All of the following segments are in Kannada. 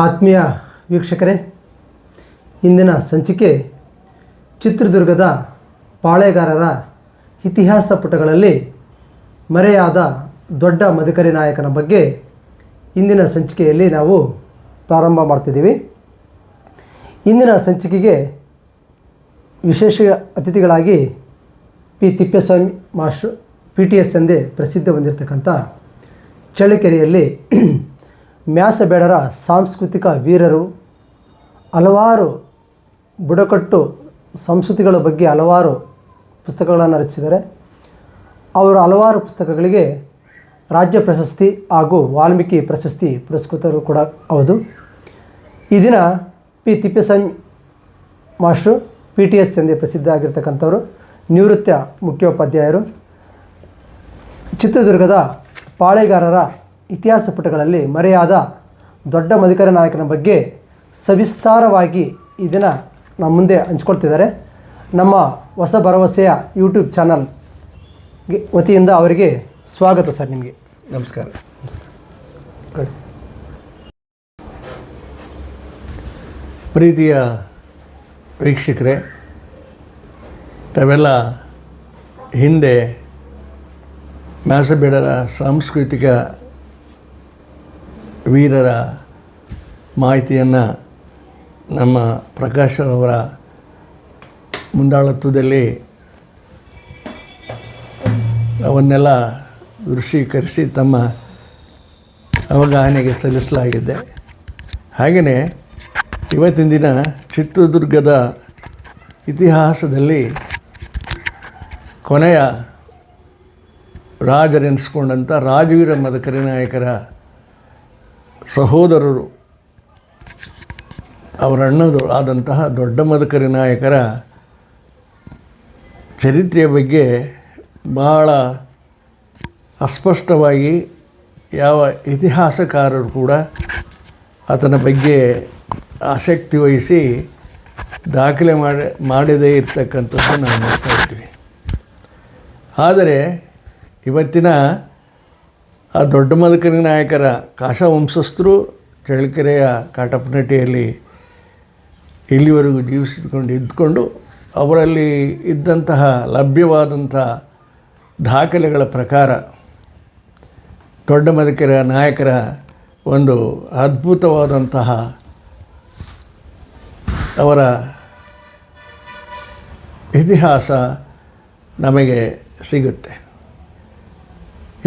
ಆತ್ಮೀಯ ವೀಕ್ಷಕರೇ, ಇಂದಿನ ಸಂಚಿಕೆ ಚಿತ್ರದುರ್ಗದ ಪಾಳೆಗಾರರ ಇತಿಹಾಸ ಪುಟಗಳಲ್ಲಿ ಮರೆಯಾದ ದೊಡ್ಡ ಮದಕರಿ ನಾಯಕನ ಬಗ್ಗೆ ಇಂದಿನ ಸಂಚಿಕೆಯಲ್ಲಿ ನಾವು ಪ್ರಾರಂಭ ಮಾಡ್ತಿದ್ದೀವಿ. ಇಂದಿನ ಸಂಚಿಕೆಗೆ ವಿಶೇಷ ಅತಿಥಿಗಳಾಗಿ ಪಿ ತಿಪ್ಪೇಸ್ವಾಮಿ ಮಾಸ್ಟ್ರು PTS ಎಂದೇ ಪ್ರಸಿದ್ಧ ಹೊಂದಿರತಕ್ಕಂಥ ಚಳ್ಳಕೆರೆಯಲ್ಲಿ ಮ್ಯಾಸಬೇಡರ ಸಾಂಸ್ಕೃತಿಕ ವೀರರು, ಹಲವಾರು ಬುಡಕಟ್ಟು ಸಂಸ್ಕೃತಿಗಳ ಬಗ್ಗೆ ಹಲವಾರು ಪುಸ್ತಕಗಳನ್ನು ರಚಿಸಿದ್ದಾರೆ. ಅವರು ಹಲವಾರು ಪುಸ್ತಕಗಳಿಗೆ ರಾಜ್ಯ ಪ್ರಶಸ್ತಿ ಹಾಗೂ ವಾಲ್ಮೀಕಿ ಪ್ರಶಸ್ತಿ ಪುರಸ್ಕೃತರು ಕೂಡ ಹೌದು. ಈ ದಿನ ಪಿ ತಿಪ್ಪೇಸ್ವಾಮಿ ಮಾಸ್ಟ್ರು PTS ಎಂದೇ ಪ್ರಸಿದ್ಧ ಆಗಿರ್ತಕ್ಕಂಥವರು, ನಿವೃತ್ತ ಮುಖ್ಯೋಪಾಧ್ಯಾಯರು. ಚಿತ್ರದುರ್ಗದ ಪಾಳೆಗಾರರ ಇತಿಹಾಸ ಪುಟಗಳಲ್ಲಿ ಮರೆಯಾದ ದೊಡ್ಡ ಮದಕರಿ ನಾಯಕನ ಬಗ್ಗೆ ಸವಿಸ್ತಾರವಾಗಿ ಈ ದಿನ ನಮ್ಮ ಮುಂದೆ ಹಂಚ್ಕೊಳ್ತಿದ್ದಾರೆ. ನಮ್ಮ ಹೊಸ ಭರವಸೆಯ ಯೂಟ್ಯೂಬ್ ಚಾನಲ್ ವತಿಯಿಂದ ಅವರಿಗೆ ಸ್ವಾಗತ ಸರ್. ನಿಮಗೆ ನಮಸ್ಕಾರ. ಪ್ರೀತಿಯ ವೀಕ್ಷಕರೇ, ತಾವೆಲ್ಲ ಹಿಂದೆ ಮ್ಯಾಸಬೇಡರ ಸಾಂಸ್ಕೃತಿಕ ವೀರರ ಮಾಹಿತಿಯನ್ನು ನಮ್ಮ ಪ್ರಕಾಶ್ ಅವರ ಮುಂದಾಳತ್ವದಲ್ಲಿ ಅವನ್ನೆಲ್ಲ ದೃಶ್ಯೀಕರಿಸಿ ತಮ್ಮ ಅವಗಾಹನೆಗೆ ಸಲ್ಲಿಸಲಾಗಿದೆ. ಹಾಗೆಯೇ ಇವತ್ತಿನ ದಿನ ಚಿತ್ರದುರ್ಗದ ಇತಿಹಾಸದಲ್ಲಿ ಕೊನೆಯ ರಾಜರೆನಿಸ್ಕೊಂಡಂಥ ರಾಜವೀರ ಮದಕರಿ ನಾಯಕರ ಸಹೋದರರು, ಅವರ ಅಣ್ಣದು ಆದಂತಹ ದೊಡ್ಡ ಮದಕರಿ ನಾಯಕರ ಚರಿತ್ರೆಯ ಬಗ್ಗೆ ಬಹಳ ಅಸ್ಪಷ್ಟವಾಗಿ ಯಾವ ಇತಿಹಾಸಕಾರರು ಕೂಡ ಆತನ ಬಗ್ಗೆ ಆಸಕ್ತಿ ವಹಿಸಿ ದಾಖಲೆ ಮಾಡದೇ ಇರ್ತಕ್ಕಂಥದ್ದು ನಾವು ನೋಡ್ತಾ ಇರ್ತೀವಿ. ಆದರೆ ಇವತ್ತಿನ ಆ ದೊಡ್ಡ ಮದಕರಿ ನಾಯಕರ ಕಾಶವಂಶಸ್ಥರು ಚಳ್ಳಕೆರೆಯ ಕಾಟಪ್ಪನಟ್ಟಿಯಲ್ಲಿ ಇಲ್ಲಿವರೆಗೂ ಇದ್ಕೊಂಡು ಅವರಲ್ಲಿ ಇದ್ದಂತಹ ಲಭ್ಯವಾದಂಥ ದಾಖಲೆಗಳ ಪ್ರಕಾರ ದೊಡ್ಡ ಮದಕರಿ ನಾಯಕರ ಒಂದು ಅದ್ಭುತವಾದಂತಹ ಅವರ ಇತಿಹಾಸ ನಮಗೆ ಸಿಗುತ್ತೆ.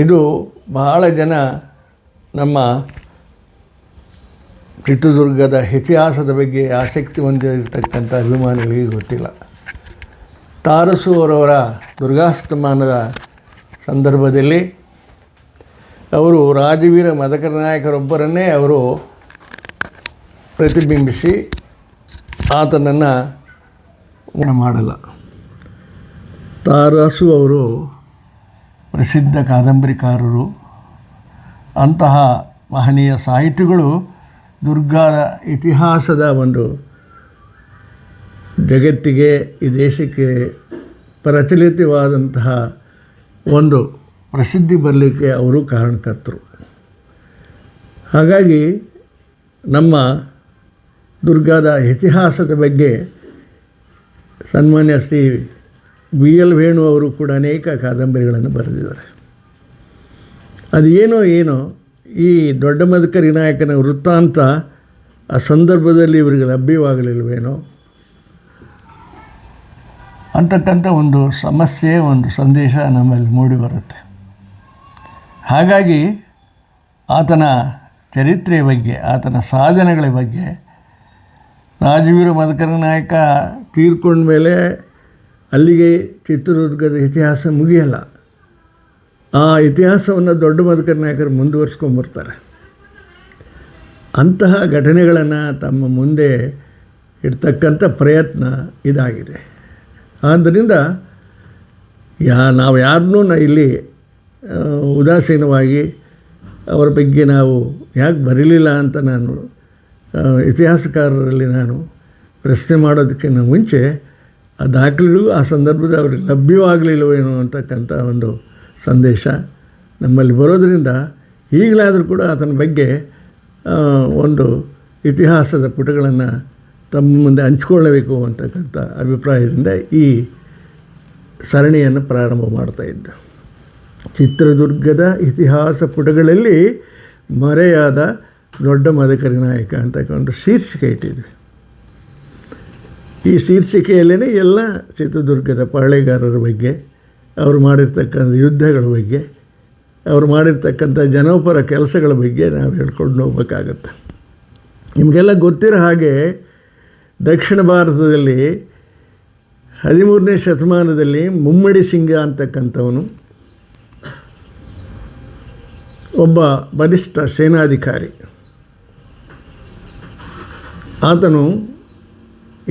ಇದು ಬಹಳ ಜನ ನಮ್ಮ ಚಿತ್ರದುರ್ಗದ ಇತಿಹಾಸದ ಬಗ್ಗೆ ಆಸಕ್ತಿ ಹೊಂದಿರತಕ್ಕಂಥ ಅಭಿಮಾನಿಗಳಿಗೆ ಗೊತ್ತಿಲ್ಲ. ತಾರಸು ಅವರವರ ದುರ್ಗಾಸ್ತಮಾನದ ಸಂದರ್ಭದಲ್ಲಿ ಅವರು ರಾಜವೀರ ಮದಕರಿ ನಾಯಕರೊಬ್ಬರನ್ನೇ ಅವರು ಪ್ರತಿಬಿಂಬಿಸಿ ಆತನನ್ನು ಮಾಡಲ್ಲ. ತಾರಸು ಅವರು ಪ್ರಸಿದ್ಧ ಕಾದಂಬರಿಕಾರರು. ಅಂತಹ ಮಹನೀಯ ಸಾಹಿತಿಗಳು ದುರ್ಗದ ಇತಿಹಾಸದ ಒಂದು ಜಗತ್ತಿಗೆ, ಈ ದೇಶಕ್ಕೆ ಪ್ರಚಲಿತವಾದಂತಹ ಒಂದು ಪ್ರಸಿದ್ಧಿ ಬರಲಿಕ್ಕೆ ಅವರು ಕಾರಣಕರ್ತರು. ಹಾಗಾಗಿ ನಮ್ಮ ದುರ್ಗದ ಇತಿಹಾಸದ ಬಗ್ಗೆ ಸನ್ಮಾನ್ಯ ಶ್ರೀ BL ವೇಣು ಅವರು ಕೂಡ ಅನೇಕ ಕಾದಂಬರಿಗಳನ್ನು ಬರೆದಿದ್ದಾರೆ. ಅದು ಏನೋ ಈ ದೊಡ್ಡ ಮದಕರಿ ನಾಯಕನ ವೃತ್ತಾಂತ ಆ ಸಂದರ್ಭದಲ್ಲಿ ಇವರಿಗೆ ಲಭ್ಯವಾಗಲಿಲ್ವೇನೋ ಅಂತಕ್ಕಂಥ ಒಂದು ಸಮಸ್ಯೆ, ಒಂದು ಸಂದೇಶ ನಮ್ಮಲ್ಲಿ ಮೂಡಿ ಬರುತ್ತೆ. ಹಾಗಾಗಿ ಆತನ ಚರಿತ್ರೆಯ ಬಗ್ಗೆ, ಆತನ ಸಾಧನೆಗಳ ಬಗ್ಗೆ, ರಾಜವೀರ ಮದಕರಿ ನಾಯಕ ತೀರ್ಕೊಂಡ ಮೇಲೆ ಅಲ್ಲಿಗೆ ಚಿತ್ರದುರ್ಗದ ಇತಿಹಾಸ ಮುಗಿಯಲ್ಲ. ಆ ಇತಿಹಾಸವನ್ನು ದೊಡ್ಡ ಮದಕರಿ ನಾಯಕರು ಮುಂದುವರಿಸ್ಕೊಂಡ್ಬರ್ತಾರೆ. ಅಂತಹ ಘಟನೆಗಳನ್ನು ತಮ್ಮ ಮುಂದೆ ಇಡ್ತಕ್ಕಂಥ ಪ್ರಯತ್ನ ಇದಾಗಿದೆ. ಆದ್ದರಿಂದ ನಾವು ಯಾರನ್ನೂ ಇಲ್ಲಿ ಉದಾಸೀನವಾಗಿ ಅವರ ಬಗ್ಗೆ ನಾವು ಯಾಕೆ ಬರೀಲಿಲ್ಲ ಅಂತ ನಾನು ಇತಿಹಾಸಕಾರರಲ್ಲಿ ನಾನು ಪ್ರಶ್ನೆ ಮಾಡೋದಕ್ಕಿಂತ ಮುಂಚೆ ಆ ದಾಖಲೆಗಳು ಆ ಸಂದರ್ಭದಲ್ಲಿ ಅವ್ರಿಗೆ ಲಭ್ಯವಾಗಲಿಲ್ಲವೇನೋ ಅಂತಕ್ಕಂಥ ಒಂದು ಸಂದೇಶ ನಮ್ಮಲ್ಲಿ ಬರೋದರಿಂದ ಈಗಲಾದರೂ ಕೂಡ ಆತನ ಬಗ್ಗೆ ಒಂದು ಇತಿಹಾಸದ ಪುಟಗಳನ್ನು ತಮ್ಮ ಮುಂದೆ ಹಂಚಿಕೊಳ್ಳಬೇಕು ಅಂತಕ್ಕಂಥ ಅಭಿಪ್ರಾಯದಿಂದ ಈ ಸರಣಿಯನ್ನು ಪ್ರಾರಂಭ ಮಾಡ್ತಾಯಿದ್ದ. ಚಿತ್ರದುರ್ಗದ ಇತಿಹಾಸ ಪುಟಗಳಲ್ಲಿ ಮರೆಯಾದ ದೊಡ್ಡ ಮದಕರಿ ನಾಯಕ ಅಂತಕ್ಕಂಥ ಶೀರ್ಷಿಕೆ ಇಟ್ಟಿದ್ವಿ. ಈ ಶೀರ್ಷಿಕೆಯಲ್ಲೇ ಎಲ್ಲ ಚಿತ್ರದುರ್ಗದ ಪಾಳೆಗಾರರ ಬಗ್ಗೆ, ಅವರು ಮಾಡಿರ್ತಕ್ಕಂಥ ಯುದ್ಧಗಳ ಬಗ್ಗೆ, ಅವರು ಮಾಡಿರ್ತಕ್ಕಂಥ ಜನೋಪರ ಕೆಲಸಗಳ ಬಗ್ಗೆ ನಾವು ಹೇಳ್ಕೊಂಡು ಹೋಗ್ಬೇಕಾಗತ್ತೆ. ನಿಮಗೆಲ್ಲ ಗೊತ್ತಿರೋ ಹಾಗೆ ದಕ್ಷಿಣ ಭಾರತದಲ್ಲಿ 13ನೇ ಶತಮಾನದಲ್ಲಿ ಮುಮ್ಮಡಿ ಸಿಂಗ ಅಂತಕ್ಕಂಥವನು ಒಬ್ಬ ಬಲಿಷ್ಠ ಸೇನಾಧಿಕಾರಿ. ಆತನು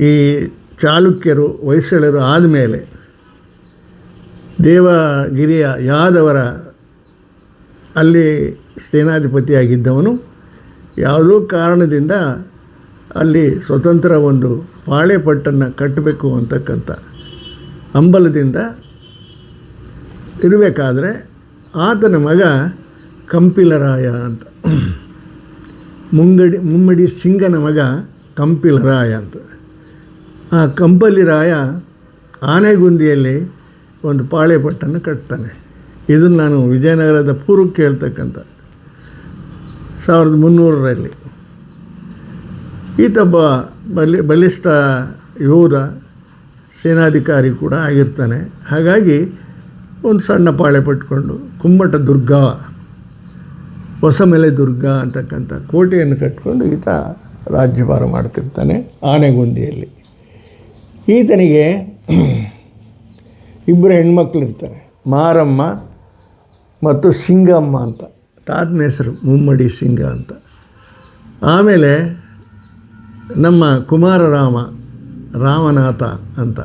ಈ ಚಾಲುಕ್ಯರು ಹೊಯ್ಸಳರು ಆದಮೇಲೆ ದೇವಗಿರಿಯ ಯಾದವರ ಅಲ್ಲಿ ಸೇನಾಧಿಪತಿಯಾಗಿದ್ದವನು ಯಾವುದೋ ಕಾರಣದಿಂದ ಅಲ್ಲಿ ಸ್ವತಂತ್ರ ಒಂದು ಪಾಳೆಪಟ್ಟನ್ನು ಕಟ್ಟಬೇಕು ಅಂತಕ್ಕಂಥ ಹಂಬಲದಿಂದ ಇರಬೇಕಾದ್ರೆ ಆತನ ಮಗ ಕಂಪಿಲರಾಯ ಅಂತ, ಮುಮ್ಮಡಿ ಸಿಂಗನ ಮಗ ಕಂಪಿಲರಾಯ ಅಂತ. ಆ ಕಂಪಲಿರಾಯ ಆನೆಗುಂದಿಯಲ್ಲಿ ಒಂದು ಪಾಳೆಪಟ್ಟನ್ನು ಕಟ್ತಾನೆ. ಇದನ್ನು ನಾನು ವಿಜಯನಗರದ ಪೂರ್ವಕ್ಕೆ ಹೇಳ್ತಕ್ಕಂಥ 1300ರಲ್ಲಿ. ಈತೊಬ್ಬ ಬಲಿಷ್ಠ ಯೋಧ, ಸೇನಾಧಿಕಾರಿ ಕೂಡ ಆಗಿರ್ತಾನೆ. ಹಾಗಾಗಿ ಒಂದು ಸಣ್ಣ ಪಾಳೆ ಪಟ್ಕೊಂಡು ಕುಮ್ಮಟ ದುರ್ಗ, ಹೊಸಮೆಲೆ ದುರ್ಗ ಅಂತಕ್ಕಂಥ ಕೋಟೆಯನ್ನು ಕಟ್ಕೊಂಡು ಈತ ರಾಜ್ಯಭಾರ ಮಾಡ್ತಿರ್ತಾನೆ ಆನೆಗುಂದಿಯಲ್ಲಿ. ಈತನಿಗೆ ಇಬ್ಬರು ಹೆಣ್ಮಕ್ಳಿರ್ತಾರೆ, ಮಾರಮ್ಮ ಮತ್ತು ಸಿಂಗಮ್ಮ ಅಂತ. ತಾತನ ಹೆಸರು ಮುಮ್ಮಡಿ ಸಿಂಗ ಅಂತ. ಆಮೇಲೆ ನಮ್ಮ ಕುಮಾರರಾಮ, ರಾಮನಾಥ ಅಂತ,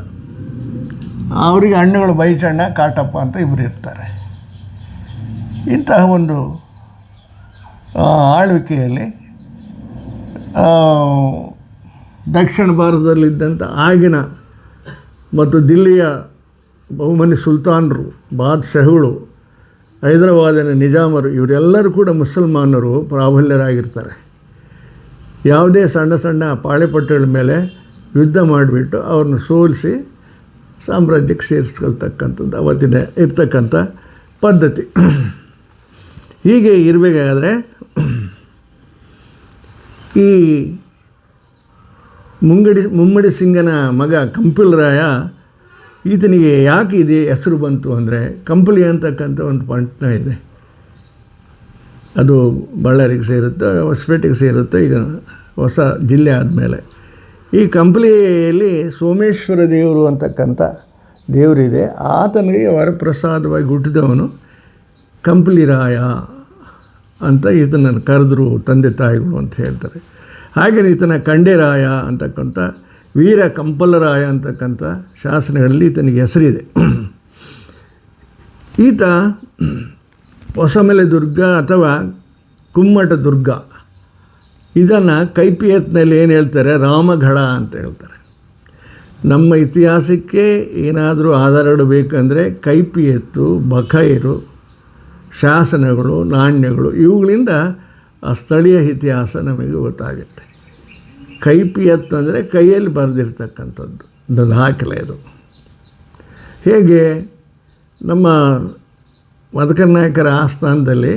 ಅವರಿಗೆ ಹಣ್ಣುಗಳು ಬೈಚಣ್ಣ, ಕಾಟಪ್ಪ ಅಂತ ಇಬ್ಬರು ಇರ್ತಾರೆ. ಇಂತಹ ಒಂದು ಆಳ್ವಿಕೆಯಲ್ಲಿ ದಕ್ಷಿಣ ಭಾರತದಲ್ಲಿದ್ದಂಥ ಆಗಿನ ಮತ್ತು ದಿಲ್ಲಿಯ ಬಹುಮನಿ ಸುಲ್ತಾನರು, ಬಾದ್ಶಾಹುಗಳು, ಹೈದರಾಬಾದಿನ ನಿಜಾಮರು, ಇವರೆಲ್ಲರೂ ಕೂಡ ಮುಸಲ್ಮಾನರು ಪ್ರಾಬಲ್ಯರಾಗಿರ್ತಾರೆ. ಯಾವುದೇ ಸಣ್ಣ ಸಣ್ಣ ಪಾಳೆಪಟ್ಟೆಗಳ ಮೇಲೆ ಯುದ್ಧ ಮಾಡಿಬಿಟ್ಟು ಅವ್ರನ್ನ ಸೋಲಿಸಿ ಸಾಮ್ರಾಜ್ಯಕ್ಕೆ ಸೇರಿಸ್ಕೊಳ್ತಕ್ಕಂಥದ್ದು ಅವತ್ತಿನ ಇರ್ತಕ್ಕಂಥ ಪದ್ಧತಿ. ಹೀಗೆ ಇರಬೇಕಾದ್ರೆ ಈ ಮುಮ್ಮಡಿ ಸಿಂಗನ ಮಗ ಕಂಪಿಲರಾಯ, ಈತನಿಗೆ ಯಾಕೆ ಇದೆ ಹೆಸರು ಬಂತು ಅಂದರೆ, ಕಂಪಲಿ ಅಂತಕ್ಕಂಥ ಒಂದು ಪಟ್ಟಣ ಇದೆ, ಅದು ಬಳ್ಳಾರಿಗೆ ಸೇರುತ್ತೆ, ಹೊಸಪೇಟೆಗೆ ಸೇರುತ್ತೆ. ಈಗ ಹೊಸ ಜಿಲ್ಲೆ ಆದಮೇಲೆ ಈ ಕಂಪಲಿಯಲ್ಲಿ ಸೋಮೇಶ್ವರ ದೇವರು ಅಂತಕ್ಕಂಥ ದೇವರಿದೆ. ಆತನಿಗೆ ವರಪ್ರಸಾದವಾಗಿ ಹುಟ್ಟಿದವನು ಕಂಪಲಿರಾಯ ಅಂತ ಈತನನ್ನು ಕರೆದ್ರು ತಂದೆ ತಾಯಿಗಳು ಅಂತ ಹೇಳ್ತಾರೆ. ಹಾಗೆಯೇ ಈತನ ಕಂಡೇರಾಯ ಅಂತಕ್ಕಂಥ, ವೀರ ಕಂಪಲರಾಯ ಅಂತಕ್ಕಂಥ ಶಾಸನಗಳಲ್ಲಿ ಈತನಿಗೆ ಹೆಸರಿದೆ. ಈತ ಹೊಸಮೆಲೆ ದುರ್ಗ ಅಥವಾ ಕುಮ್ಮಟ ದುರ್ಗ, ಇದನ್ನು ಕೈಪಿಯತ್ನಲ್ಲಿ ಏನು ಹೇಳ್ತಾರೆ, ರಾಮಗಢ ಅಂತ ಹೇಳ್ತಾರೆ. ನಮ್ಮ ಇತಿಹಾಸಕ್ಕೆ ಏನಾದರೂ ಆಧಾರ ಇಡಬೇಕಂದ್ರೆ ಕೈಪಿಯತ್ತು, ಬಖೈರು, ಶಾಸನಗಳು, ನಾಣ್ಯಗಳು, ಇವುಗಳಿಂದ ಆ ಸ್ಥಳೀಯ ಇತಿಹಾಸ ನಮಗೆ ಗೊತ್ತಾಗುತ್ತೆ. ಕೈಪಿಯತ್ತು ಅಂದರೆ ಕೈಯಲ್ಲಿ ಬರೆದಿರ್ತಕ್ಕಂಥದ್ದು, ದಾಖಲೆ ಅದು. ಹೇಗೆ ನಮ್ಮ ಮದಕರಿ ನಾಯಕರ ಆಸ್ಥಾನದಲ್ಲಿ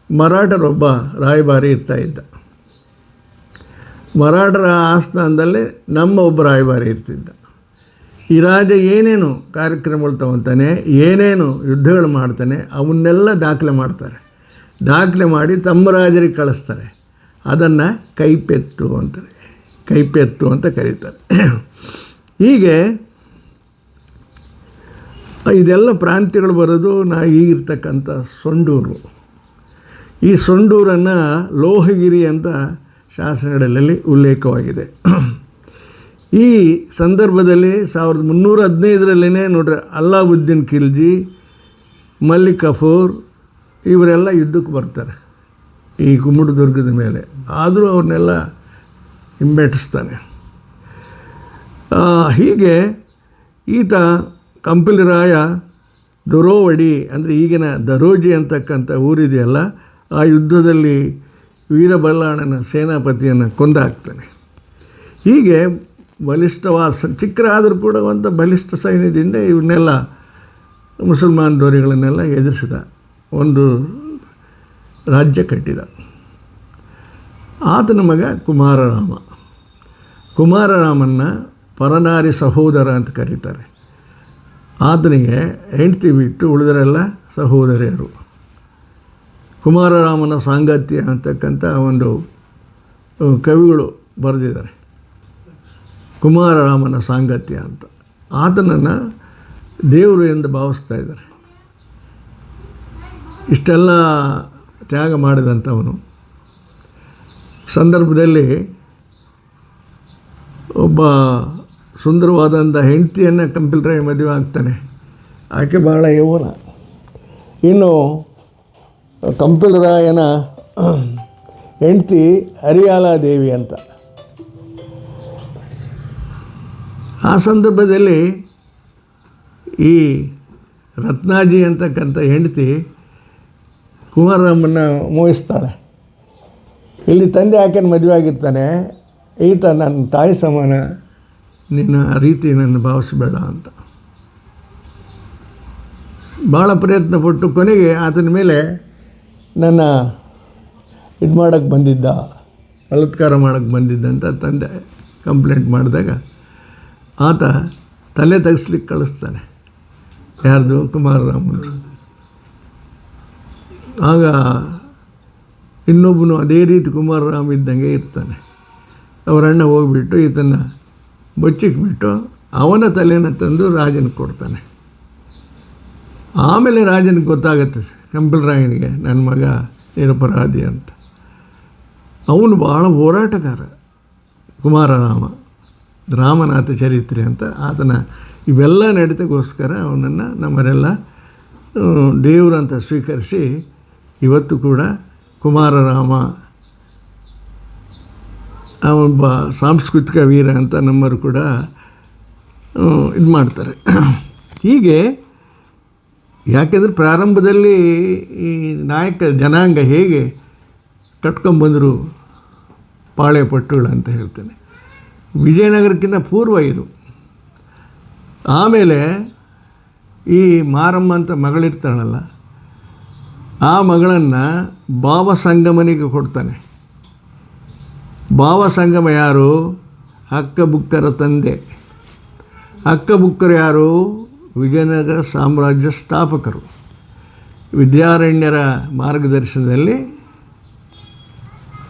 ಮರಾಠರೊಬ್ಬ ರಾಯಭಾರಿ ಇರ್ತಾಯಿದ್ದ. ಮರಾಠರ ಆಸ್ಥಾನದಲ್ಲಿ ನಮ್ಮ ಒಬ್ಬ ರಾಯಭಾರಿ ಇರ್ತಿದ್ದ. ಈ ರಾಜ ಏನೇನು ಕಾರ್ಯಕ್ರಮಗಳು ತಗೊತಾನೆ, ಏನೇನು ಯುದ್ಧಗಳು ಮಾಡ್ತಾನೆ, ಅವನ್ನೆಲ್ಲ ದಾಖಲೆ ಮಾಡ್ತಾರೆ. ದಾಖಲೆ ಮಾಡಿ ತಮ್ಮ ರಾಜರಿಗೆ ಕಳಿಸ್ತಾರೆ. ಅದನ್ನು ಕೈಪೆತ್ತು ಅಂತಾರೆ, ಕೈಪೆತ್ತು ಅಂತ ಕರೀತಾರೆ. ಹೀಗೆ ಇದೆಲ್ಲ ಪ್ರಾಂತ್ಯಗಳು ಬರೋದು ಈಗಿರ್ತಕ್ಕಂಥ ಸೊಂಡೂರು. ಈ ಸೊಂಡೂರನ್ನು ಲೋಹಗಿರಿ ಅಂತ ಶಾಸನಗಳಲ್ಲಿ ಉಲ್ಲೇಖವಾಗಿದೆ. ಈ ಸಂದರ್ಭದಲ್ಲಿ 1315ರಲ್ಲೇ ನೋಡ್ರಿ, ಅಲ್ಲಾವುದ್ದೀನ್ ಖಿಲ್ಜಿ, ಮಲ್ಲಿಕ್ ಕಫೂರ್ ಇವರೆಲ್ಲ ಯುದ್ಧಕ್ಕೆ ಬರ್ತಾರೆ ಈ ಕುಮ್ಮಟ ದುರ್ಗದ ಮೇಲೆ. ಆದರೂ ಅವ್ರನ್ನೆಲ್ಲ ಹಿಂಬೆಟ್ಟಿಸ್ತಾನೆ. ಹೀಗೆ ಈತ ಕಂಪಿಲರಾಯ ದೊರೋವಡಿ ಅಂದರೆ ಈಗಿನ ದರೋಜಿ ಅಂತಕ್ಕಂಥ ಊರಿದೆಯಲ್ಲ, ಆ ಯುದ್ಧದಲ್ಲಿ ವೀರಬಲ್ಲಾಳನ ಸೇನಾಪತಿಯನ್ನು ಕೊಂದಾಕ್ತಾನೆ. ಹೀಗೆ ಬಲಿಷ್ಠವಾದ ಚಿಕ್ಕರಾದರೂ ಕೂಡ ಒಂದು ಬಲಿಷ್ಠ ಸೈನ್ಯದಿಂದ ಇವನ್ನೆಲ್ಲ ಮುಸಲ್ಮಾನ್ ದೊರೆಗಳನ್ನೆಲ್ಲ ಎದುರಿಸಿದ, ಒಂದು ರಾಜ್ಯ ಕಟ್ಟಿದ. ಆತನ ಮಗ ಕುಮಾರರಾಮ. ಕುಮಾರರಾಮನ್ನ ಪರನಾರಿ ಸಹೋದರ ಅಂತ ಕರೀತಾರೆ. ಆತನಿಗೆ ಹೆಂಡತಿ ಬಿಟ್ಟು ಉಳಿದರೆಲ್ಲ ಸಹೋದರಿಯರು. ಕುಮಾರರಾಮನ ಸಾಂಗತ್ಯ ಅಂತಕ್ಕಂಥ ಒಂದು ಕವಿಗಳು ಬರೆದಿದ್ದಾರೆ, ಕುಮಾರರಾಮನ ಸಾಂಗತ್ಯ ಅಂತ. ಆತನನ್ನು ದೇವರು ಎಂದು ಭಾವಿಸ್ತಾ ಇದ್ದಾರೆ. ಇಷ್ಟೆಲ್ಲ ತ್ಯಾಗ ಮಾಡಿದಂಥವನು ಸಂದರ್ಭದಲ್ಲಿ ಒಬ್ಬ ಸುಂದರವಾದಂಥ ಹೆಂಡತಿಯನ್ನು ಕಂಪಿಲರಾಯ ಮದುವೆ ಆಗ್ತಾನೆ. ಆಕೆ ಭಾಳ ಯೌವನ. ಇನ್ನು ಕಂಪಿಲರಾಯನ ಹೆಂಡತಿ ಹರಿಯಾಲಾದೇವಿ ಅಂತ. ಆ ಸಂದರ್ಭದಲ್ಲಿ ಈ ರತ್ನಾಜಿ ಅಂತಕ್ಕಂಥ ಹೆಂಡತಿ ಕುಮಾರರಾಮನ್ನ ಮೋಹಿಸ್ತಾಳೆ. ಇಲ್ಲಿ ತಂದೆ ಆಕೆನ ಮದುವೆ ಆಗಿರ್ತಾನೆ, ಈತ ನನ್ನ ತಾಯಿ ಸಮಾನ, ನಿನ್ನ ರೀತಿ ನನ್ನ ಭಾವಿಸಬೇಡ ಅಂತ ಭಾಳ ಪ್ರಯತ್ನಪಟ್ಟು ಕೊನೆಗೆ ಆತನ ಮೇಲೆ ನನ್ನ ಇದು ಮಾಡೋಕ್ಕೆ ಬಂದಿದ್ದ, ಬಲಾತ್ಕಾರ ಮಾಡೋಕ್ಕೆ ಬಂದಿದ್ದ ಅಂತ ತಂದೆ ಕಂಪ್ಲೇಂಟ್ ಮಾಡಿದಾಗ ಆತ ತಲೆ ತೆಗಿಸ್ಲಿಕ್ಕೆ ಕಳಿಸ್ತಾನೆ. ಯಾರ್ದು? ಕುಮಾರರಾಮನು. ಆಗ ಇನ್ನೊಬ್ಬನು ಅದೇ ರೀತಿ ಕುಮಾರರಾಮ ಇದ್ದಂಗೆ ಇರ್ತಾನೆ. ಅವರಣ್ಣ ಹೋಗ್ಬಿಟ್ಟು ಈತನ್ನು ಬಚ್ಚಿಕ್ಬಿಟ್ಟು ಅವನ ತಲೆನ ತಂದು ರಾಜನಿಗೆ ಕೊಡ್ತಾನೆ. ಆಮೇಲೆ ರಾಜನಿಗೆ ಗೊತ್ತಾಗುತ್ತೆ ಕಂಪಿಲರಾಯನಿಗೆ ನನ್ನ ಮಗ ನಿರಪರಾಧಿ ಅಂತ. ಅವನು ಭಾಳ ಹೋರಾಟಗಾರ ಕುಮಾರರಾಮ. ರಾಮನಾಥ ಚರಿತ್ರೆ ಅಂತ ಆತನ ಇವೆಲ್ಲ ನಡತೆಗೋಸ್ಕರ ಅವನನ್ನು ನಮ್ಮರೆಲ್ಲ ದೇವರಂತ ಸ್ವೀಕರಿಸಿ ಇವತ್ತು ಕೂಡ ಕುಮಾರರಾಮ ಅವನೊಬ್ಬ ಸಾಂಸ್ಕೃತಿಕ ವೀರ ಅಂತ ನಮ್ಮರು ಕೂಡ ಇದು ಮಾಡ್ತಾರೆ. ಹೀಗೆ ಯಾಕೆಂದರೆ ಪ್ರಾರಂಭದಲ್ಲಿ ಈ ನಾಯಕ ಜನಾಂಗ ಹೇಗೆ ಕಟ್ಕೊಂಬಂದರು ಪಾಳೆ ಪಟ್ಟುಗಳು ಅಂತ ಹೇಳ್ತೇನೆ. ವಿಜಯನಗರಕ್ಕಿಂತ ಪೂರ್ವ ಇದು. ಆಮೇಲೆ ಈ ಮಾರಮ್ಮ ಅಂತ ಮಗಳಿರ್ತಾಳಲ್ಲ, ಆ ಮಗಳನ್ನು ಭಾವಸಂಗಮನಿಗೆ ಕೊಡ್ತಾನೆ. ಭಾವಸಂಗಮ ಯಾರು? ಹಕ್ಕಬುಕ್ಕರ ತಂದೆ. ಹಕ್ಕಬುಕ್ಕರು ಯಾರು? ವಿಜಯನಗರ ಸಾಮ್ರಾಜ್ಯ ಸ್ಥಾಪಕರು. ವಿದ್ಯಾರಣ್ಯರ ಮಾರ್ಗದರ್ಶನದಲ್ಲಿ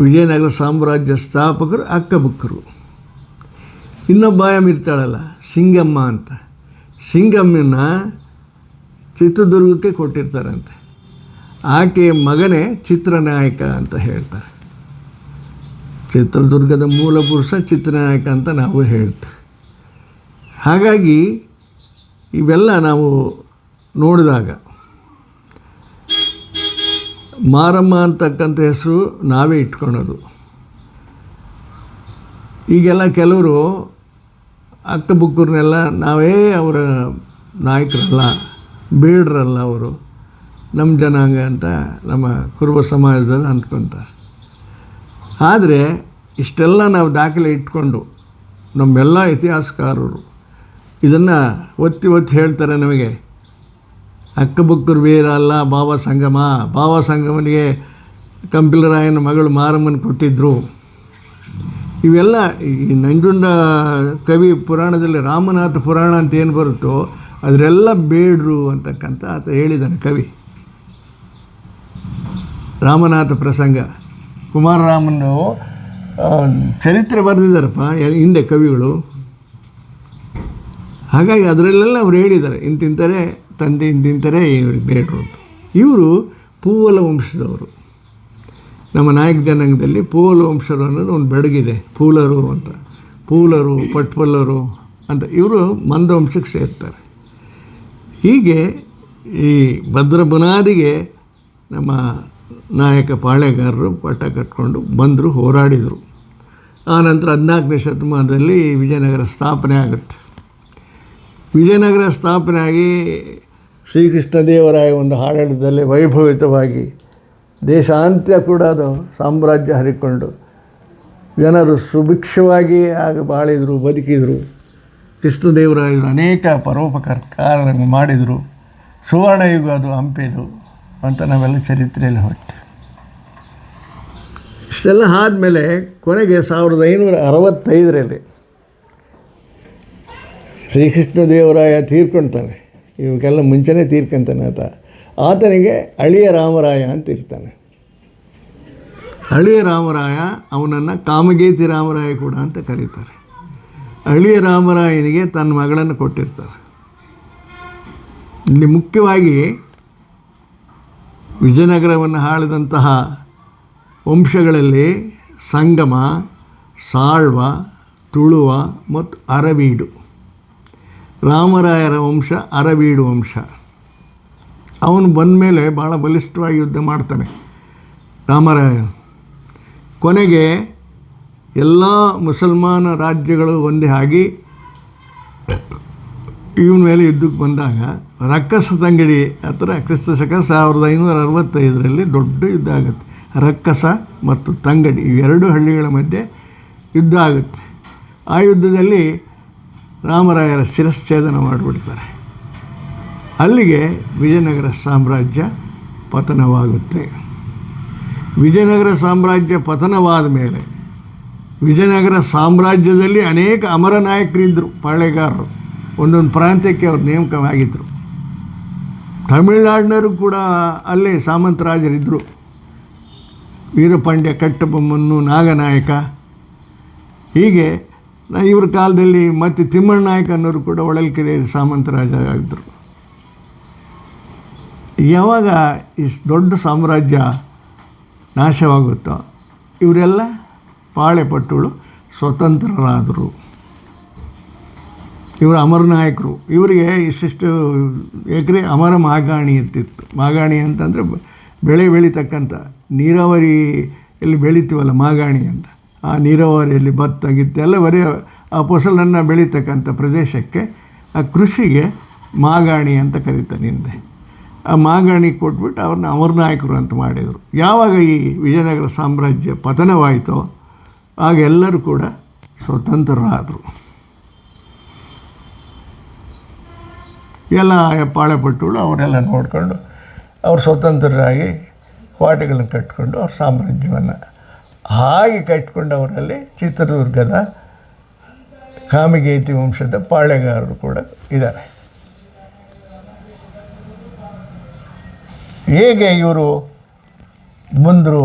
ವಿಜಯನಗರ ಸಾಮ್ರಾಜ್ಯ ಸ್ಥಾಪಕರು ಹಕ್ಕಬುಕ್ಕರು. ಇನ್ನೊಬ್ಬ ಇರ್ತಾಳಲ್ಲ ಸಿಂಗಮ್ಮ ಅಂತ, ಸಿಂಗಮ್ಮನ ಚಿತ್ರದುರ್ಗಕ್ಕೆ ಕೊಟ್ಟಿರ್ತಾರಂತೆ. ಆಕೆಯ ಮಗನೇ ಚಿತ್ರನಾಯಕ ಅಂತ ಹೇಳ್ತಾರೆ. ಚಿತ್ರದುರ್ಗದ ಮೂಲ ಪುರುಷ ಚಿತ್ರನಾಯಕ ಅಂತ ನಾವು ಹೇಳ್ತೀವಿ. ಹಾಗಾಗಿ ಇವೆಲ್ಲ ನಾವು ನೋಡಿದಾಗ ಮಾರಮ್ಮ ಅಂತಕ್ಕಂಥ ಹೆಸರು ನಾವೇ ಇಟ್ಕೊಳೋದು. ಈಗೆಲ್ಲ ಕೆಲವರು ಹಕ್ಕಬುಕ್ಕರನ್ನೆಲ್ಲ ನಾವೇ ಅವರ ನಾಯಕರಲ್ಲ, ಬೇಡ್ರಲ್ಲ, ಅವರು ನಮ್ಮ ಜನಾಂಗ ಅಂತ ನಮ್ಮ ಕುರುಬ ಸಮಾಜದಲ್ಲಿ ಅಂದ್ಕೊತಾರೆ. ಆದರೆ ಇಷ್ಟೆಲ್ಲ ನಾವು ದಾಖಲೆ ಇಟ್ಕೊಂಡು ನಮ್ಮೆಲ್ಲ ಇತಿಹಾಸಕಾರರು ಇದನ್ನು ಒತ್ತಿ ಹೇಳ್ತಾರೆ ನಮಗೆ. ಹಕ್ಕಬುಕ್ಕರು ಬೇರೆ ಅಲ್ಲ, ಭಾವಸಂಗಮನಿಗೆ ಕಂಪಿಲರಾಯನ ಮಗಳು ಮಾರಮ್ಮನ ಕೊಟ್ಟಿದ್ದರು. ಇವೆಲ್ಲ ಈ ನಂಜುಂಡ ಕವಿ ಪುರಾಣದಲ್ಲಿ ರಾಮನಾಥ ಪುರಾಣ ಅಂತ ಏನು ಬರುತ್ತೋ ಅದರೆಲ್ಲ ಬೇಡ್ರು ಅಂತಕ್ಕಂಥ ಆತ ಹೇಳಿದ್ದಾನೆ ಕವಿ. ರಾಮನಾಥ ಪ್ರಸಂಗ ಕುಮಾರರಾಮನು ಚರಿತ್ರೆ ಬರೆದಿದ್ದಾರಪ್ಪ ಹಿಂದೆ ಕವಿಗಳು. ಹಾಗಾಗಿ ಅದರಲ್ಲೆಲ್ಲ ಅವ್ರು ಹೇಳಿದ್ದಾರೆ ಇಂತಿಂಥರೇ ತಂದೆ, ಇಂತಿಂಥರೇ ಇವ್ರಿಗೆ ಬೇಡ್ರು ಅಂತ. ಇವರು ಪೂವಲ ವಂಶದವರು. ನಮ್ಮ ನಾಯಕ ಜನಾಂಗದಲ್ಲಿ ಪೂವಲ ವಂಶರು ಅನ್ನೋದು ಒಂದು ಬೆಡಗಿದೆ, ಪೂಲರು ಅಂತ. ಪೂಲರು, ಪಟ್ಪಲ್ಲರು ಅಂತ ಇವರು ಮಂದವಂಶಕ್ಕೆ ಸೇರ್ತಾರೆ. ಹೀಗೆ ಈ ಭದ್ರ ಬುನಾದಿಗೆ ನಮ್ಮ ನಾಯಕ ಪಾಳೆಗಾರರು ಪಟ್ಟ ಕಟ್ಕೊಂಡು ಬಂದರು, ಹೋರಾಡಿದರು. ಆನಂತರ 14ನೇ ಶತಮಾನದಲ್ಲಿ ವಿಜಯನಗರ ಸ್ಥಾಪನೆ ಆಗುತ್ತೆ. ವಿಜಯನಗರ ಸ್ಥಾಪನೆ ಆಗಿ ಶ್ರೀಕೃಷ್ಣದೇವರಾಯ ಒಂದು ಆಡಳಿತದಲ್ಲಿ ವೈಭವಿತವಾಗಿ ದೇಶಾಂತ್ಯ ಕೂಡ ಅದು ಸಾಮ್ರಾಜ್ಯ ಹರಿಕೊಂಡು ಜನರು ಸುಭಿಕ್ಷವಾಗಿ ಆಗ ಬಾಳಿದರು, ಬದುಕಿದರು. ಕೃಷ್ಣದೇವರಾಯರು ಅನೇಕ ಪರೋಪಕಾರ ಮಾಡಿದರು. ಸುವರ್ಣಯುಗ ಅದು ಹಂಪಿದು ಅಂತ ನಾವೆಲ್ಲ ಚರಿತ್ರೆಯಲ್ಲಿ ಹೋಗ್ತೇವೆ. ಇಷ್ಟೆಲ್ಲ ಆದಮೇಲೆ ಕೊನೆಗೆ 1565ರಲ್ಲಿ ಶ್ರೀಕೃಷ್ಣದೇವರಾಯ ತೀರ್ಕೊಳ್ತಾನೆ. ಇವಕ್ಕೆಲ್ಲ ಮುಂಚೆನೇ ತೀರ್ಕೊಂತಾನೆ ಆತನಿಗೆ ಅಳಿಯ ರಾಮರಾಯ ಅಂತ ಇರ್ತಾನೆ. ಅಳಿಯ ರಾಮರಾಯ ಅವನನ್ನು ಕಾಮಗೇತಿ ರಾಮರಾಯ ಕೂಡ ಅಂತ ಕರೀತಾರೆ. ಅಳಿಯ ರಾಮರಾಯನಿಗೆ ತನ್ನ ಮಗಳನ್ನು ಕೊಟ್ಟಿರ್ತಾರೆ. ಇಲ್ಲಿ ಮುಖ್ಯವಾಗಿ ವಿಜಯನಗರವನ್ನು ಆಳಿದಂತಹ ವಂಶಗಳಲ್ಲಿ ಸಂಗಮ, ಸಾಳ್ವ, ತುಳುವ ಮತ್ತು ಅರವೀಡು. ರಾಮರಾಯರ ವಂಶ ಅರವೀಡು ವಂಶ. ಅವನು ಬಂದ ಮೇಲೆ ಭಾಳ ಬಲಿಷ್ಠವಾಗಿ ಯುದ್ಧ ಮಾಡ್ತಾನೆ ರಾಮರಾಯ. ಕೊನೆಗೆ ಎಲ್ಲ ಮುಸಲ್ಮಾನ ರಾಜ್ಯಗಳು ಒಂದೇ ಆಗಿ ಇವನ ಮೇಲೆ ಯುದ್ಧಕ್ಕೆ ಬಂದಾಗ ರಕ್ಕಸ ತಂಗಡಿ ಹತ್ರ ಕ್ರಿಸ್ತಶಕ 1565ರಲ್ಲಿ ದೊಡ್ಡ ಯುದ್ಧ ಆಗುತ್ತೆ. ರಕ್ಕಸ ಮತ್ತು ತಂಗಡಿ ಇವೆರಡು ಹಳ್ಳಿಗಳ ಮಧ್ಯೆ ಯುದ್ಧ ಆಗುತ್ತೆ. ಆ ಯುದ್ಧದಲ್ಲಿ ರಾಮರಾಯರ ಶಿರಶ್ಛೇದನ ಮಾಡಿಬಿಡ್ತಾರೆ. ಅಲ್ಲಿಗೆ ವಿಜಯನಗರ ಸಾಮ್ರಾಜ್ಯ ಪತನವಾಗುತ್ತೆ. ವಿಜಯನಗರ ಸಾಮ್ರಾಜ್ಯ ಪತನವಾದ ಮೇಲೆ ವಿಜಯನಗರ ಸಾಮ್ರಾಜ್ಯದಲ್ಲಿ ಅನೇಕ ಅಮರ ನಾಯಕರಿದ್ದರು, ಪಾಳೆಗಾರರು. ಒಂದೊಂದು ಪ್ರಾಂತ್ಯಕ್ಕೆ ಅವ್ರು ನೇಮಕವಾಗಿದ್ದರು. ತಮಿಳುನಾಡಿನವರು ಕೂಡ ಅಲ್ಲೇ ಸಾಮಂತರಾಜರಿದ್ದರು. ವೀರಪಾಂಡ್ಯ ಕಟ್ಟಬೊಮ್ಮನ್ನು, ನಾಗನಾಯಕ, ಹೀಗೆ ಇವ್ರ ಕಾಲದಲ್ಲಿ ಮತ್ತು ತಿಮ್ಮಣ್ಣ ನಾಯಕ ಅನ್ನೋರು ಕೂಡ ಹೊಳಲ್ಕೆರೆ ಸಾಮಂತರಾಜರಾಗಿದ್ದರು. ಯಾವಾಗ ಈ ದೊಡ್ಡ ಸಾಮ್ರಾಜ್ಯ ನಾಶವಾಗುತ್ತೋ ಇವರೆಲ್ಲ ಪಾಳೆಪಟ್ಟುಗಳು ಸ್ವತಂತ್ರರಾದರು. ಇವರು ಅಮರ ನಾಯಕರು. ಇವರಿಗೆ ಇಷ್ಟಿಷ್ಟು ಎಕರೆ ಅಮರ ಮಾಗಾಣಿ ಅಂತಿತ್ತು. ಮಾಗಾಣಿ ಅಂತಂದರೆ ಬೆಳೆ ಬೆಳೀತಕ್ಕಂಥ, ನೀರಾವರಿಯಲ್ಲಿ ಬೆಳಿತೀವಲ್ಲ ಮಾಗಾಣಿ ಅಂತ, ಆ ನೀರಾವರಿಯಲ್ಲಿ ಭತ್ತ ಗಿತ್ತ ಎಲ್ಲ ಬರೀ ಆ ಫಸಲನ್ನು ಬೆಳೀತಕ್ಕಂಥ ಪ್ರದೇಶಕ್ಕೆ ಆ ಕೃಷಿಗೆ ಮಾಗಾಣಿ ಅಂತ ಕರೀತಾನೆ ಹಿಂದೆ. ಆ ಮಾಗಾಣಿ ಕೊಟ್ಬಿಟ್ಟು ಅವ್ರನ್ನ ಅಮರ ನಾಯಕರು ಅಂತ ಮಾಡಿದರು. ಯಾವಾಗ ಈ ವಿಜಯನಗರ ಸಾಮ್ರಾಜ್ಯ ಪತನವಾಯಿತೋ ಆಗ ಎಲ್ಲರೂ ಕೂಡ ಸ್ವತಂತ್ರರಾದರು. ಎಲ್ಲ ಪಾಳೆಪಟ್ಟುಗಳು ಅವರೆಲ್ಲ ನೋಡಿಕೊಂಡು ಅವರು ಸ್ವತಂತ್ರರಾಗಿ ಕೋಟೆಗಳನ್ನು ಕಟ್ಟಿಕೊಂಡು ಅವ್ರ ಸಾಮ್ರಾಜ್ಯವನ್ನು ಹಾಗೆ ಕಟ್ಟಿಕೊಂಡವರಲ್ಲಿ ಚಿತ್ರದುರ್ಗದ ಕಾಮಗೇತಿ ವಂಶದ ಪಾಳೆಗಾರರು ಕೂಡ ಇದ್ದಾರೆ. ಹೇಗೆ ಇವರು ಬಂದರು,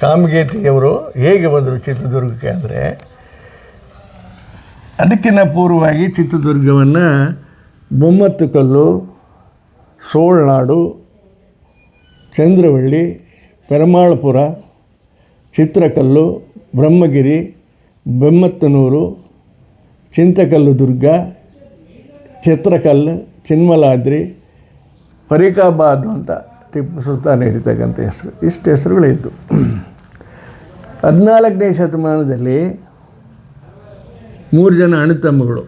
ಕಾಮಗೇತಿಯವರು ಹೇಗೆ ಬಂದರು ಚಿತ್ರದುರ್ಗಕ್ಕೆ ಅಂದರೆ, ಅದಕ್ಕಿಂತ ಪೂರ್ವವಾಗಿ ಚಿತ್ರದುರ್ಗವನ್ನು ಬೊಮ್ಮತ್ತುಕಲ್ಲು, ಸೋಳ್ನಾಡು, ಚಂದ್ರವಳ್ಳಿ, ಪೆರಮಾಳಪುರ, ಚಿತ್ರಕಲ್ಲು, ಬ್ರಹ್ಮಗಿರಿ, ಬೆಮ್ಮತ್ತನೂರು, ಚಿಂತಕಲ್ಲು ದುರ್ಗ, ಚಿತ್ರಕಲ್ಲು, ಚಿನ್ಮಲಾದ್ರಿ, ಫರೀಕಾಬಾದ್ ಅಂತ ಟಿಪ್ಪು ಸುಲ್ತಾನ್ ಹಿಡಿತಕ್ಕಂಥ ಹೆಸರು. ಇಷ್ಟು ಹೆಸರುಗಳಿತ್ತು. 14ನೇ ಶತಮಾನದಲ್ಲಿ 3 ಜನ ಅಣ್ಣತಮ್ಮಗಳು,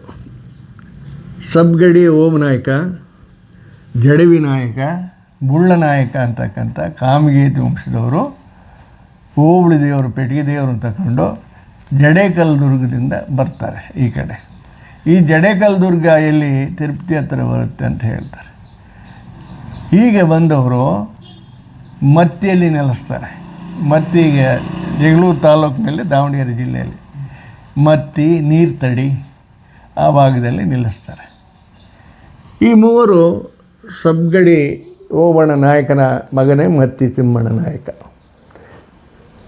ಸಬ್ಗಡಿ ಓಮನಾಯಕ, ಜಡವಿ ನಾಯಕ, ಬುಳ್ಳನಾಯಕ ಅಂತಕ್ಕಂಥ ಕಾಮಗೇತಿ ವಂಶದವರು ಹೋಬಳಿ ದೇವರು, ಪೆಟ್ಟಿಗೆ ದೇವರು ತಗೊಂಡು ಜಡೇಕಲ್ ದುರ್ಗದಿಂದ ಬರ್ತಾರೆ ಈ ಕಡೆ. ಈ ಜಡೇಕಲ್ ದುರ್ಗ ಎಲ್ಲಿ ತಿರುಪತಿ ಹತ್ತಿರ ಬರುತ್ತೆ ಅಂತ ಹೇಳ್ತಾರೆ. ಹೀಗೆ ಬಂದವರು ಮತ್ತಿಯಲ್ಲಿ ನೆಲೆಸ್ತಾರೆ. ಮತ್ತಿಗೆ ಜಗಳೂರು ತಾಲೂಕಿನಲ್ಲಿ, ದಾವಣಗೆರೆ ಜಿಲ್ಲೆಯಲ್ಲಿ ಮತ್ತಿ, ನೀರ್ತಡಿ ಆ ಭಾಗದಲ್ಲಿ ನಿಲ್ಲಿಸ್ತಾರೆ. ಈ ಮೂವರು ಸಬ್ಗಡಿ ಓಬಣ್ಣ ನಾಯಕನ ಮಗನೇ ಮತ್ತಿ ತಿಮ್ಮಣ್ಣ ನಾಯಕ.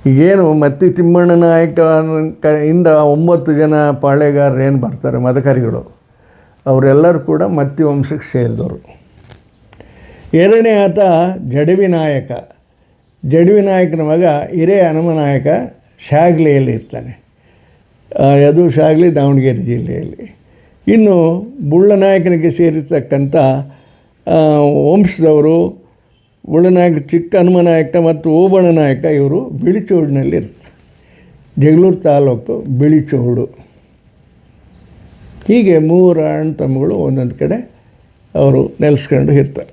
ಈಗೇನು ಮತ್ತಿ ತಿಮ್ಮಣ್ಣ ನಾಯಕ ಇಂದ 9 ಜನ ಪಾಳೆಗಾರರು ಏನು ಬರ್ತಾರೆ ಮದಕರಿಗಳು, ಅವರೆಲ್ಲರೂ ಕೂಡ ಮತ್ತಿ ವಂಶಕ್ಕೆ ಸೇರಿದವರು. ಎರಡನೇ ಆತ ಜಡವಿ ನಾಯಕ. ಜಡವಿ ನಾಯಕನ ಮಗ ಹಿರೇ ಹನುಮನಾಯಕ ಶಾಗ್ಲಿಯಲ್ಲಿ ಇರ್ತಾನೆ. ಅದು ಶಾಗ್ಲಿ ದಾವಣಗೆರೆ ಜಿಲ್ಲೆಯಲ್ಲಿ. ಇನ್ನು ಬುಳ್ಳನಾಯಕನಿಗೆ ಸೇರಿರ್ತಕ್ಕಂಥ ವಂಶದವರು ಬುಳ್ಳನಾಯಕ, ಚಿಕ್ಕ ಹನುಮನಾಯಕ ಮತ್ತು ಓಬಣ್ಣ ನಾಯಕ, ಇವರು ಬಿಳಿಚೋಡಿನಲ್ಲಿ ಇರ್ತಾರೆ. ಜಗಳೂರು ತಾಲೂಕು ಬಿಳಿಚೋಡು. ಹೀಗೆ 3 ಅಣ್ಣ ತಮ್ಮಗಳು ಒಂದೊಂದು ಕಡೆ ಅವರು ನೆಲೆಸ್ಕೊಂಡು ಇರ್ತಾರೆ.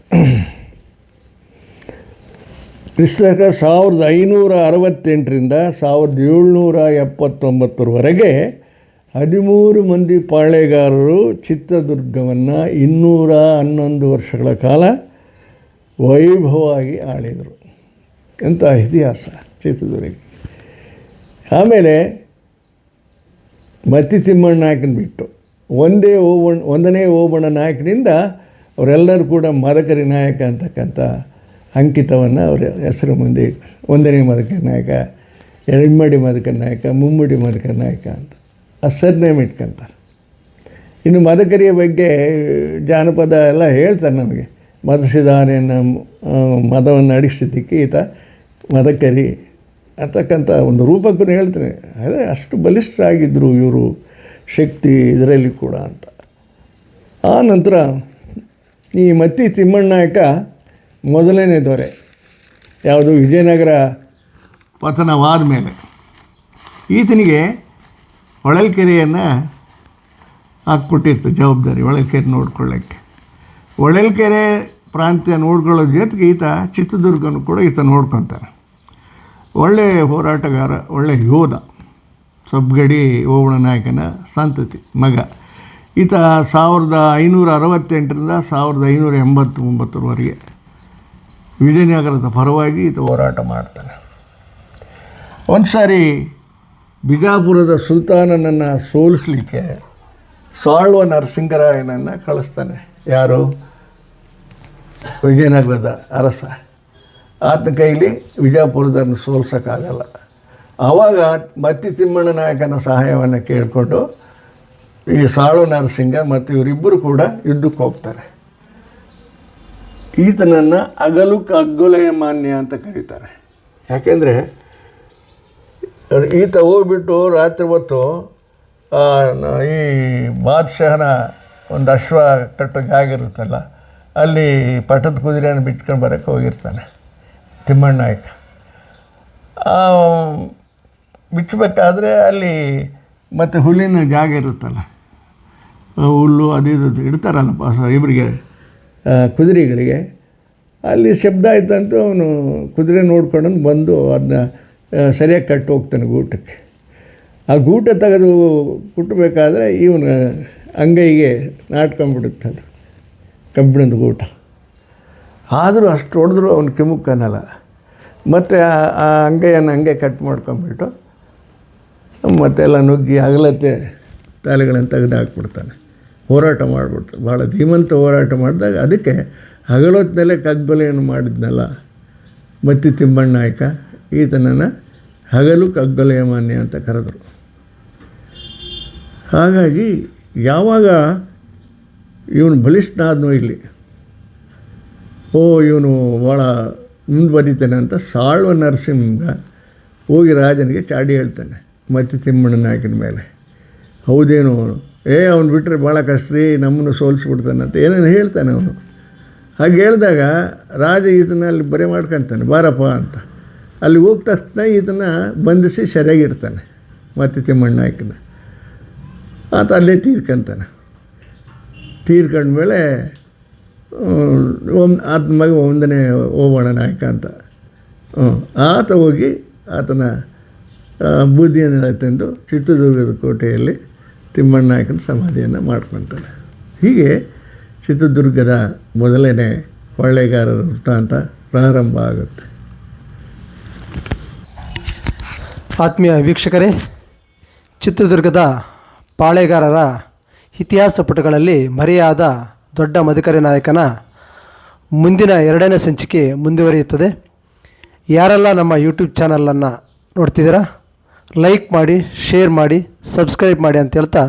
ಕ್ರಿಸ್ತಕ 1568ರಿಂದ 1779ರವರೆಗೆ 13 ಮಂದಿ ಪಾಳೆಗಾರರು ಚಿತ್ರದುರ್ಗವನ್ನು 211 ವರ್ಷಗಳ ಕಾಲ ವೈಭವವಾಗಿ ಆಳಿದರು. ಎಂಥ ಇತಿಹಾಸ ಚಿತ್ರದುರ್ಗ. ಆಮೇಲೆ ಮತ್ತಿ ತಿಮ್ಮಣ್ಣ ನಾಯಕನ ಬಿಟ್ಟು ಒಂದನೇ ಓಬಣ್ಣ ನಾಯಕನಿಂದ ಅವರೆಲ್ಲರೂ ಕೂಡ ಮದಕರಿ ನಾಯಕ ಅಂತಕ್ಕಂಥ ಅಂಕಿತವನ್ನು ಅವರ ಹೆಸರು ಮುಂದೆ ಒಂದನೇ ಮದಕರಿ ನಾಯಕ, ಎರಡ್ಮಡಿ ಮದಕರಿ ನಾಯಕ, ಮುಮ್ಮಡಿ ಮದಕರಿ ನಾಯಕ ಅಂತ ಸರ್ನೇಮ್ ಇಟ್ಕೊಂತಾರೆ. ಇನ್ನು ಮದಕರಿಯ ಬಗ್ಗೆ ಜಾನಪದ ಎಲ್ಲ ಹೇಳ್ತಾರೆ ನಮಗೆ. ಮದಸಿದಾನೆಯನ್ನು ಮದವನ್ನು ಅಡಿಸಿದ್ದಕ್ಕೆ ಈತ ಮದಕರಿ ಅಂತಕ್ಕಂಥ ಒಂದು ರೂಪಕ್ಕೂ ಹೇಳ್ತಾರೆ. ಆದರೆ ಅಷ್ಟು ಬಲಿಷ್ಠರಾಗಿದ್ದರು ಇವರು, ಶಕ್ತಿ ಇದರಲ್ಲಿ ಕೂಡ ಅಂತ. ಆ ನಂತರ ಈ ಮತ್ತಿ ತಿಮ್ಮಣ್ಣ ನಾಯಕ ಮೊದಲನೇ ದೊರೆ. ಯಾವುದು ವಿಜಯನಗರ ಪತನವಾದ ಮೇಲೆ ಈತನಿಗೆ ಹೊಳಲ್ಕೆರೆಯನ್ನು ಹಾಕ್ಕೊಟ್ಟಿರ್ತು ಜವಾಬ್ದಾರಿ, ಹೊಳಲ್ಕೆರೆ ನೋಡ್ಕೊಳ್ಳೋಕ್ಕೆ. ಹೊಳಲ್ಕೆರೆ ಪ್ರಾಂತ್ಯ ನೋಡ್ಕೊಳ್ಳೋ ಜೊತೆಗೆ ಈತ ಚಿತ್ರದುರ್ಗನೂ ಕೂಡ ಈತ ನೋಡ್ಕೊತಾನೆ. ಒಳ್ಳೆಯ ಹೋರಾಟಗಾರ, ಒಳ್ಳೆಯ ಯೋಧ, ಸಬ್ಗಡಿ ಓಬಣ್ಣ ನಾಯಕನ ಸಂತತಿ ಮಗ. ಈತ 1568ರಿಂದ 1589ರವರೆಗೆ ವಿಜಯನಗರದ ಪರವಾಗಿ ಈತ ಹೋರಾಟ ಮಾಡ್ತಾನೆ. ಒಂದು ಸಾರಿ ಬಿಜಾಪುರದ ಸುಲ್ತಾನನನ್ನು ಸೋಲಿಸಲಿಕ್ಕೆ ಸಾಳ್ವ ನರಸಿಂಗರಾಯನನ್ನು ಕಳಿಸ್ತಾನೆ. ಯಾರು? ವಿಜಯನಗರದ ಅರಸ. ಆತನ ಕೈಲಿ ವಿಜಯಪುರದನ್ನು ಸೋಲ್ಸೋಕ್ಕಾಗಲ್ಲ. ಆವಾಗ ಮತ್ತಿ ತಿಮ್ಮಣ್ಣ ನಾಯಕನ ಸಹಾಯವನ್ನು ಕೇಳಿಕೊಂಡು ಈ ಸಾಳ್ವ ನರಸಿಂಗ ಮತ್ತು ಇವರಿಬ್ಬರು ಕೂಡ ಯುದ್ಧಕ್ಕೆ ಹೋಗ್ತಾರೆ. ಈತನನ್ನು ಅಗಲು ಕಗ್ಗೊಲೆಯ ಮಾನ್ಯ ಅಂತ ಕರೀತಾರೆ. ಯಾಕೆಂದರೆ ಈತ ಹೋಗ್ಬಿಟ್ಟು ರಾತ್ರಿ ಹೊತ್ತು ಈ ಬಾದಶಾಹನ ಒಂದು ಅಶ್ವ ಕಟ್ಟೋ ಜಾಗ ಇರುತ್ತಲ್ಲ, ಅಲ್ಲಿ ಪಟ್ಟದ ಕುದುರೆಯನ್ನು ಬಿಟ್ಕೊಂಡು ಬರೋಕ್ಕೆ ಹೋಗಿರ್ತಾನೆ ತಿಮ್ಮಣ್ಣ ನಾಯಕ. ಬಿಚ್ಚಬೇಕಾದ್ರೆ ಅಲ್ಲಿ ಮತ್ತು ಹುಲ್ಲಿನ ಜಾಗ ಇರುತ್ತಲ್ಲ, ಹುಲ್ಲು ಅದು ಇಡ್ತಾರಲ್ಲಪ್ಪ ಇವರಿಗೆ ಕುದುರೆಗಳಿಗೆ. ಅಲ್ಲಿ ಶಬ್ದ ಆಯ್ತಂತ ಅವನು ಕುದುರೆ ನೋಡ್ಕೊಂಡು ಬಂದು ಅದನ್ನ ಸರಿಯಾಗಿ ಕಟ್ಟಿ ಹೋಗ್ತಾನೆ ಗೂಟಕ್ಕೆ. ಆ ಗೂಟ ತೆಗೆದು ಕುಟ್ಟಬೇಕಾದ್ರೆ ಇವನು ಅಂಗೈಗೆ ನಾಟ್ಕೊಂಡ್ಬಿಡುತ್ತೆ ಅದು ಕಬ್ಬಿಣದ ಗೂಟ. ಆದರೂ ಅಷ್ಟು ಹೊಡೆದ್ರು ಅವನು ಕೆಮುಕ್ಕನಲ್ಲ. ಮತ್ತು ಆ ಅಂಗೈಯನ್ನು ಹಂಗೆ ಕಟ್ ಮಾಡ್ಕೊಂಬಿಟ್ಟು ಮತ್ತೆಲ್ಲ ನುಗ್ಗಿ ಅಗಲತ್ತೆ ತಾಲೆಗಳನ್ನು ತೆಗೆದು ಹಾಕ್ಬಿಡ್ತಾನೆ. ಹೋರಾಟ ಮಾಡಿಬಿಡ್ತಾನೆ. ಭಾಳ ಧೀಮಂತ ಹೋರಾಟ ಮಾಡಿದಾಗ ಅದಕ್ಕೆ ಹಗಲೊತ್ತಿನಲ್ಲೇ ಕಗ್ಗೊಲೆಯನ್ನು ಮಾಡಿದ್ನಲ್ಲ ಮತ್ತಿ ತಿಮ್ಮಣ್ಣ ನಾಯಕ, ಈತನನ್ನು ಹಗಲು ಕಗ್ಗೊಲೆಯ ಮಾನ್ಯ ಅಂತ ಕರೆದರು. ಹಾಗಾಗಿ ಯಾವಾಗ ಇವನು ಬಲಿಷ್ಠನಾದ್ನೋ ಇಲ್ಲಿ, ಇವನು ಭಾಳ ಮುಂದುವರಿತಾನೆ ಅಂತ ಸಾಳ್ವ ನರಸಿಂಹ ಹೋಗಿ ರಾಜನಿಗೆ ಚಾಡಿ ಹೇಳ್ತಾನೆ ಮತ್ತಿ ತಿಮ್ಮಣ್ಣ ನಾಯಕನ ಮೇಲೆ. ಹೌದೇನು ಅವನು, ಅವ್ನು ಬಿಟ್ಟರೆ ಭಾಳ ಕಷ್ಟ ರೀ, ನಮ್ಮನ್ನು ಸೋಲಿಸ್ಬಿಡ್ತಾನೆ ಅಂತ ಏನೇನು ಹೇಳ್ತಾನೆ ಅವನು. ಹಾಗೆ ಹೇಳಿದಾಗ ರಾಜ ಈತನ ಅಲ್ಲಿ ಬರೆ ಮಾಡ್ಕೊತಾನೆ, ಬಾರಪ್ಪ ಅಂತ. ಅಲ್ಲಿ ಹೋದ ತಕ್ಷಣ ಈತನ ಬಂಧಿಸಿ ಸರಿಯಾಗಿಡ್ತಾನೆ ಮತ್ತಿ ತಿಮ್ಮಣ್ಣ ನಾಯಕನ. ಆತ ಅಲ್ಲೇ ತೀರ್ಕೊಂತಾನೆ. ತೀರ್ಕೊಂಡ್ಮೇಲೆ ಆತನ ಮಗ ಒಂದನೇ ಓಬಣ್ಣ ನಾಯಕ ಅಂತ ಆತ ಹೋಗಿ ಆತನ ಬೂದಿಯನ್ನು ತಂದು ಚಿತ್ರದುರ್ಗದ ಕೋಟೆಯಲ್ಲಿ ತಿಮ್ಮಣ್ಣ ನಾಯಕನ ಸಮಾಧಿಯನ್ನು ಮಾಡ್ಕೊತಾನೆ. ಹೀಗೆ ಚಿತ್ರದುರ್ಗದ ಮೊದಲನೇ ಕೊಳ್ಳೆಗಾರರ ವೃತ್ತಾಂತ ಪ್ರಾರಂಭ ಆಗುತ್ತೆ. ಆತ್ಮೀಯ ವೀಕ್ಷಕರೇ, ಚಿತ್ರದುರ್ಗದ ಪಾಳೆಗಾರರ ಇತಿಹಾಸ ಪುಟಗಳಲ್ಲಿ ಮರೆಯಾದ ದೊಡ್ಡ ಮದಕರಿ ನಾಯಕನ ಮುಂದಿನ 2ನೇ ಸಂಚಿಕೆ ಮುಂದುವರಿಯುತ್ತದೆ. ಯಾರೆಲ್ಲ ನಮ್ಮ ಯೂಟ್ಯೂಬ್ ಚಾನಲನ್ನು ನೋಡ್ತಿದ್ದೀರಾ, ಲೈಕ್ ಮಾಡಿ, ಶೇರ್ ಮಾಡಿ, ಸಬ್ಸ್ಕ್ರೈಬ್ ಮಾಡಿ ಅಂತ ಹೇಳ್ತಾ